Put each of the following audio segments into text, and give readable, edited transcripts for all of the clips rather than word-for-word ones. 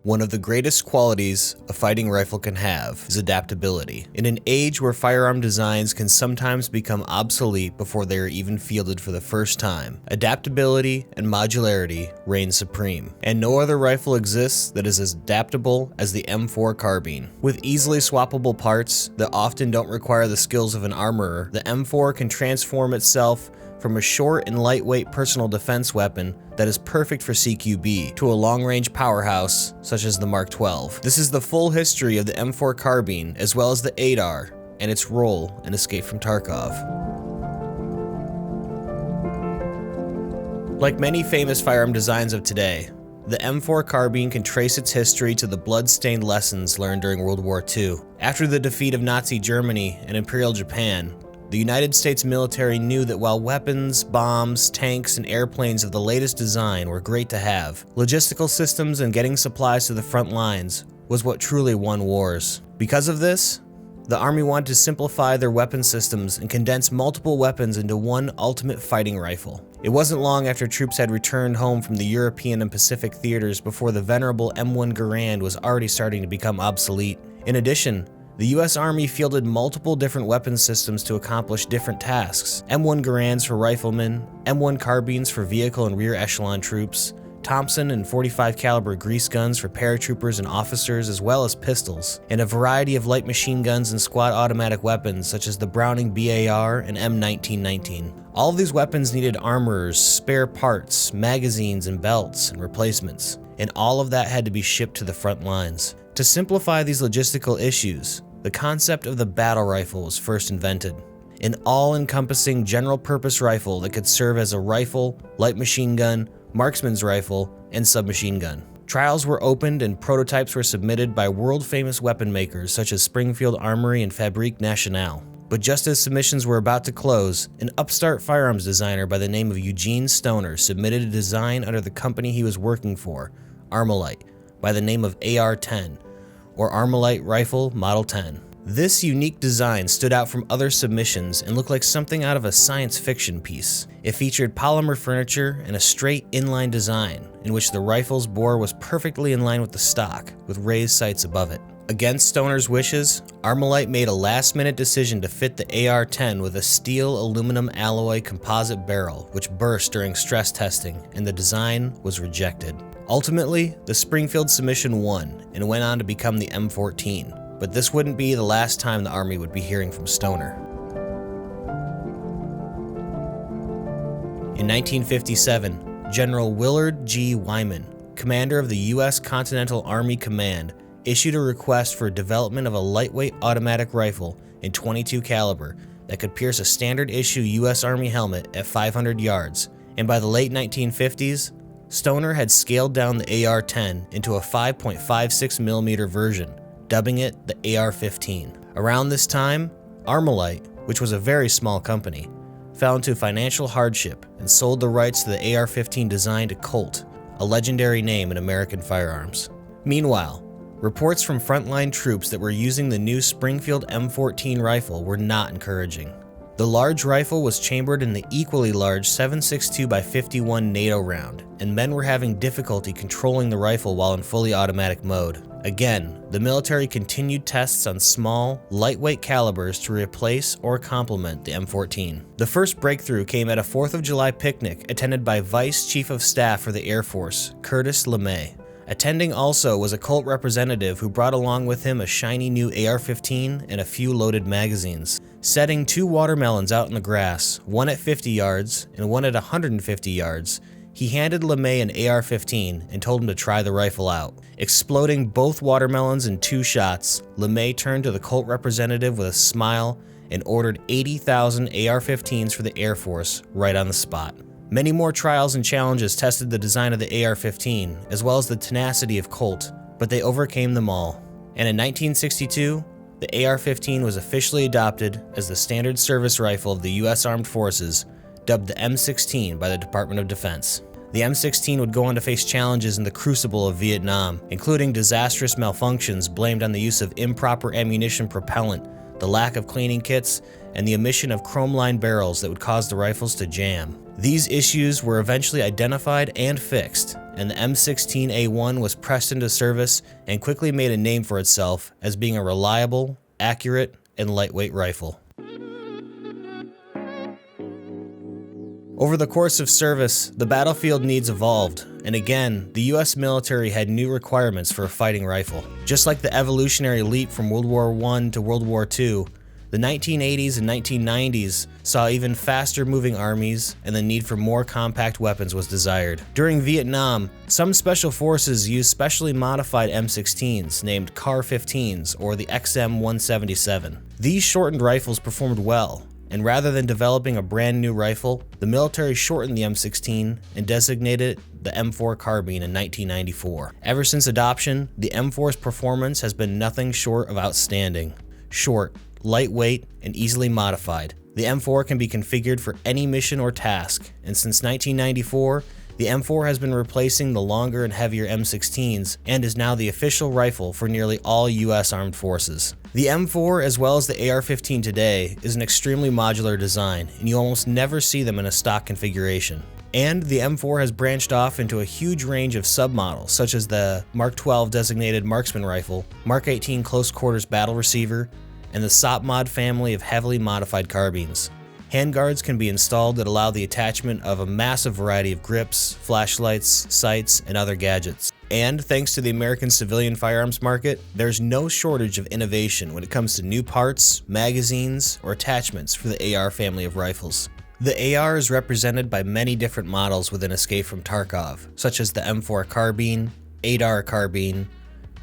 One of the greatest qualities a fighting rifle can have is adaptability. In an age where firearm designs can sometimes become obsolete before they are even fielded for the first time, adaptability and modularity reign supreme, and no other rifle exists that is as adaptable as the M4 Carbine. With easily swappable parts that often don't require the skills of an armorer, the M4 can transform itself from a short and lightweight personal defense weapon that is perfect for CQB to a long-range powerhouse such as the Mark 12. This is the full history of the M4 Carbine as well as the ADAR and its role in Escape from Tarkov. Like many famous firearm designs of today, the M4 Carbine can trace its history to the blood-stained lessons learned during World War II. After the defeat of Nazi Germany and Imperial Japan, the United States military knew that while weapons, bombs, tanks, and airplanes of the latest design were great to have, logistical systems and getting supplies to the front lines was what truly won wars. Because of this, the Army wanted to simplify their weapon systems and condense multiple weapons into one ultimate fighting rifle. It wasn't long after troops had returned home from the European and Pacific theaters before the venerable M1 Garand was already starting to become obsolete. In addition, the US Army fielded multiple different weapon systems to accomplish different tasks. M1 Garands for riflemen, M1 Carbines for vehicle and rear echelon troops, Thompson and .45 caliber grease guns for paratroopers and officers, as well as pistols, and a variety of light machine guns and squad automatic weapons such as the Browning BAR and M1919. All of these weapons needed armorers, spare parts, magazines and belts and replacements, and all of that had to be shipped to the front lines. To simplify these logistical issues, the concept of the battle rifle was first invented, an all-encompassing general-purpose rifle that could serve as a rifle, light machine gun, marksman's rifle, and submachine gun. Trials were opened and prototypes were submitted by world-famous weapon makers such as Springfield Armory and Fabrique Nationale. But just as submissions were about to close, an upstart firearms designer by the name of Eugene Stoner submitted a design under the company he was working for, Armalite, by the name of AR-10, or Armalite Rifle Model 10. This unique design stood out from other submissions and looked like something out of a science fiction piece. It featured polymer furniture and a straight inline design in which the rifle's bore was perfectly in line with the stock, with raised sights above it. Against Stoner's wishes, Armalite made a last-minute decision to fit the AR-10 with a steel aluminum alloy composite barrel, which burst during stress testing, and the design was rejected. Ultimately, the Springfield submission won and went on to become the M14, but this wouldn't be the last time the Army would be hearing from Stoner. In 1957, General Willard G. Wyman, commander of the U.S. Continental Army Command, issued a request for development of a lightweight automatic rifle in .22 caliber that could pierce a standard issue U.S. Army helmet at 500 yards, and by the late 1950s, Stoner had scaled down the AR-10 into a 5.56mm version, dubbing it the AR-15. Around this time, Armalite, which was a very small company, fell into financial hardship and sold the rights to the AR-15 design to Colt, a legendary name in American firearms. Meanwhile, reports from frontline troops that were using the new Springfield M14 rifle were not encouraging. The large rifle was chambered in the equally large 7.62x51 NATO round, and men were having difficulty controlling the rifle while in fully automatic mode. Again, the military continued tests on small, lightweight calibers to replace or complement the M14. The first breakthrough came at a 4th of July picnic attended by Vice Chief of Staff for the Air Force, Curtis LeMay. Attending also was a Colt representative who brought along with him a shiny new AR-15 and a few loaded magazines. Setting 2 watermelons out in the grass, one at 50 yards and one at 150 yards, he handed LeMay an AR-15 and told him to try the rifle out. Exploding both watermelons in 2 shots, LeMay turned to the Colt representative with a smile and ordered 80,000 AR-15s for the Air Force right on the spot. Many more trials and challenges tested the design of the AR-15, as well as the tenacity of Colt, but they overcame them all. And in 1962, the AR-15 was officially adopted as the standard service rifle of the U.S. Armed Forces, dubbed the M16 by the Department of Defense. The M16 would go on to face challenges in the crucible of Vietnam, including disastrous malfunctions blamed on the use of improper ammunition propellant, the lack of cleaning kits, and the emission of chrome-lined barrels that would cause the rifles to jam. These issues were eventually identified and fixed, and the M16A1 was pressed into service and quickly made a name for itself as being a reliable, accurate, and lightweight rifle. Over the course of service, the battlefield needs evolved, and again, the US military had new requirements for a fighting rifle. Just like the evolutionary leap from World War I to World War II, the 1980s and 1990s saw even faster moving armies, and the need for more compact weapons was desired. During Vietnam, some special forces used specially modified M16s named CAR-15s or the XM177. These shortened rifles performed well, and rather than developing a brand new rifle, the military shortened the M16 and designated it the M4 Carbine in 1994. Ever since adoption, the M4's performance has been nothing short of outstanding. Short, lightweight, and easily modified. The M4 can be configured for any mission or task, and since 1994, the M4 has been replacing the longer and heavier M16s and is now the official rifle for nearly all US armed forces. The M4, as well as the AR-15 today, is an extremely modular design, and you almost never see them in a stock configuration. And the M4 has branched off into a huge range of submodels, such as the Mark 12 designated marksman rifle, Mark 18 close quarters battle receiver, and the SOP-Mod family of heavily modified carbines. Handguards can be installed that allow the attachment of a massive variety of grips, flashlights, sights, and other gadgets. And thanks to the American civilian firearms market, there's no shortage of innovation when it comes to new parts, magazines, or attachments for the AR family of rifles. The AR is represented by many different models within Escape from Tarkov, such as the M4 Carbine, ADAR Carbine,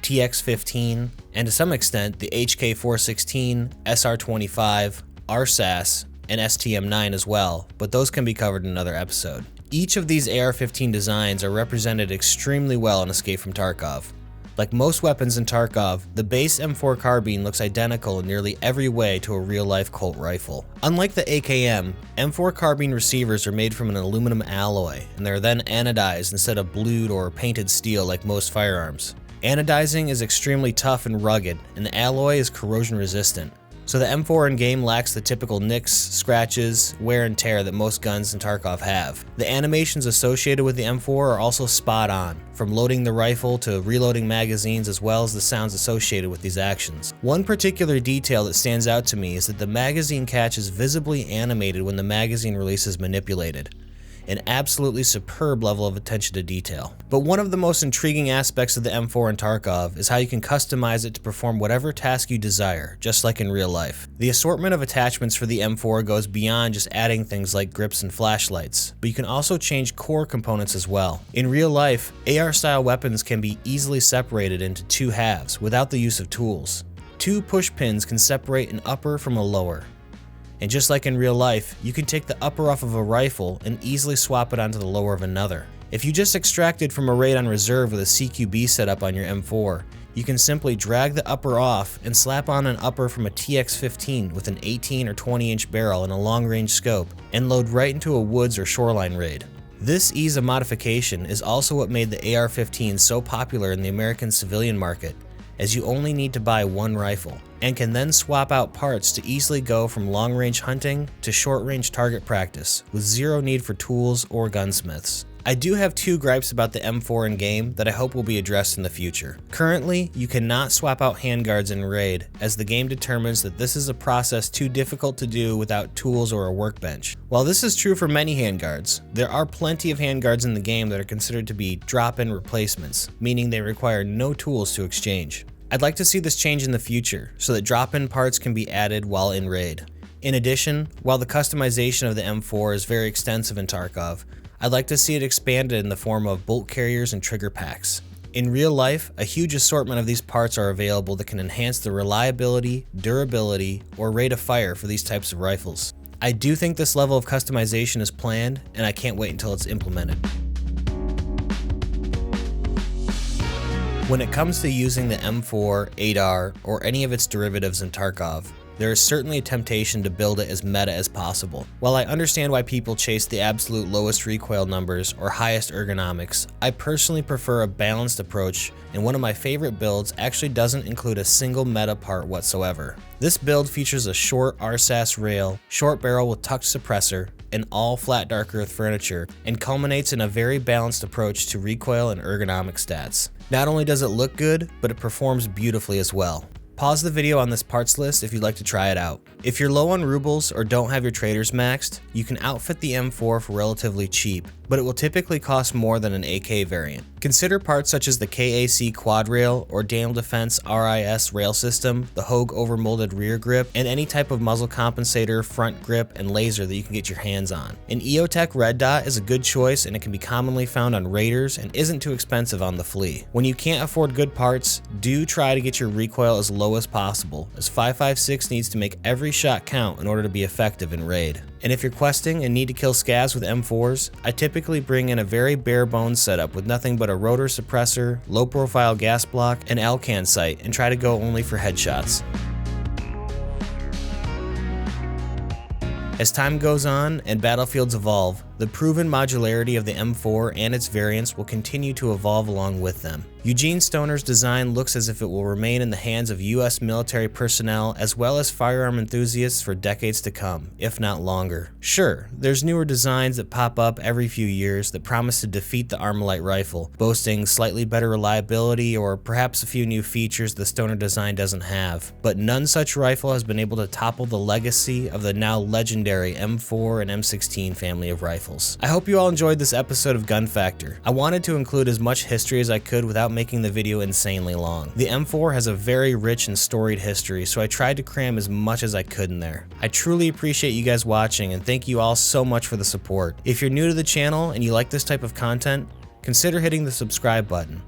TX-15, and to some extent the HK-416, SR-25, RSAS, and STM-9 as well, but those can be covered in another episode. Each of these AR-15 designs are represented extremely well in Escape from Tarkov. Like most weapons in Tarkov, the base M4 Carbine looks identical in nearly every way to a real-life Colt rifle. Unlike the AKM, M4 Carbine receivers are made from an aluminum alloy, and they're then anodized instead of blued or painted steel like most firearms. Anodizing is extremely tough and rugged, and the alloy is corrosion resistant. So the M4 in-game lacks the typical nicks, scratches, wear and tear that most guns in Tarkov have. The animations associated with the M4 are also spot on, from loading the rifle to reloading magazines, as well as the sounds associated with these actions. One particular detail that stands out to me is that the magazine catch is visibly animated when the magazine release is manipulated. An absolutely superb level of attention to detail. But one of the most intriguing aspects of the M4 in Tarkov is how you can customize it to perform whatever task you desire, just like in real life. The assortment of attachments for the M4 goes beyond just adding things like grips and flashlights, but you can also change core components as well. In real life, AR-style weapons can be easily separated into two halves without the use of tools. Two push pins can separate an upper from a lower. And just like in real life, you can take the upper off of a rifle and easily swap it onto the lower of another. If you just extracted from a raid on reserve with a CQB setup on your M4, you can simply drag the upper off and slap on an upper from a TX-15 with an 18 or 20 inch barrel and a long range scope, and load right into a woods or shoreline raid. This ease of modification is also what made the AR-15 so popular in the American civilian market, as you only need to buy one rifle, and can then swap out parts to easily go from long-range hunting to short-range target practice, with zero need for tools or gunsmiths. I do have two gripes about the M4 in-game that I hope will be addressed in the future. Currently, you cannot swap out handguards in Raid, as the game determines that this is a process too difficult to do without tools or a workbench. While this is true for many handguards, there are plenty of handguards in the game that are considered to be drop-in replacements, meaning they require no tools to exchange. I'd like to see this change in the future, so that drop-in parts can be added while in Raid. In addition, while the customization of the M4 is very extensive in Tarkov, I'd like to see it expanded in the form of bolt carriers and trigger packs. In real life, a huge assortment of these parts are available that can enhance the reliability, durability, or rate of fire for these types of rifles. I do think this level of customization is planned, and I can't wait until it's implemented. When it comes to using the M4, ADAR, or any of its derivatives in Tarkov, there is certainly a temptation to build it as meta as possible. While I understand why people chase the absolute lowest recoil numbers or highest ergonomics, I personally prefer a balanced approach, and one of my favorite builds actually doesn't include a single meta part whatsoever. This build features a short RSAS rail, short barrel with tucked suppressor, and all flat dark earth furniture, and culminates in a very balanced approach to recoil and ergonomic stats. Not only does it look good, but it performs beautifully as well. Pause the video on this parts list if you'd like to try it out. If you're low on rubles or don't have your traders maxed, you can outfit the M4 for relatively cheap, but it will typically cost more than an AK variant. Consider parts such as the KAC quad rail or Daniel Defense RIS rail system, the Hogue overmolded rear grip, and any type of muzzle compensator, front grip, and laser that you can get your hands on. An EOTech Red Dot is a good choice, and it can be commonly found on raiders and isn't too expensive on the flea. When you can't afford good parts, do try to get your recoil as low as possible, as 5.56 needs to make every shot count in order to be effective in raid. And if you're questing and need to kill scavs with M4s, I typically bring in a very bare bones setup with nothing but a rotor suppressor, low profile gas block, and Alcan sight, and try to go only for headshots. As time goes on and battlefields evolve, the proven modularity of the M4 and its variants will continue to evolve along with them. Eugene Stoner's design looks as if it will remain in the hands of US military personnel as well as firearm enthusiasts for decades to come, if not longer. Sure, there's newer designs that pop up every few years that promise to defeat the Armalite rifle, boasting slightly better reliability or perhaps a few new features the Stoner design doesn't have, but none such rifle has been able to topple the legacy of the now legendary M4 and M16 family of rifles. I hope you all enjoyed this episode of Gun Factor. I wanted to include as much history as I could without making the video insanely long. The M4 has a very rich and storied history, so I tried to cram as much as I could in there. I truly appreciate you guys watching, and thank you all so much for the support. If you're new to the channel and you like this type of content, consider hitting the subscribe button.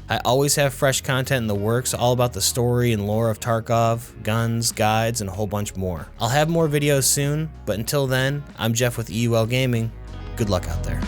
I always have fresh content in the works all about the story and lore of Tarkov, guns, guides, and a whole bunch more. I'll have more videos soon, but until then, I'm Jeff with EUL Gaming. Good luck out there.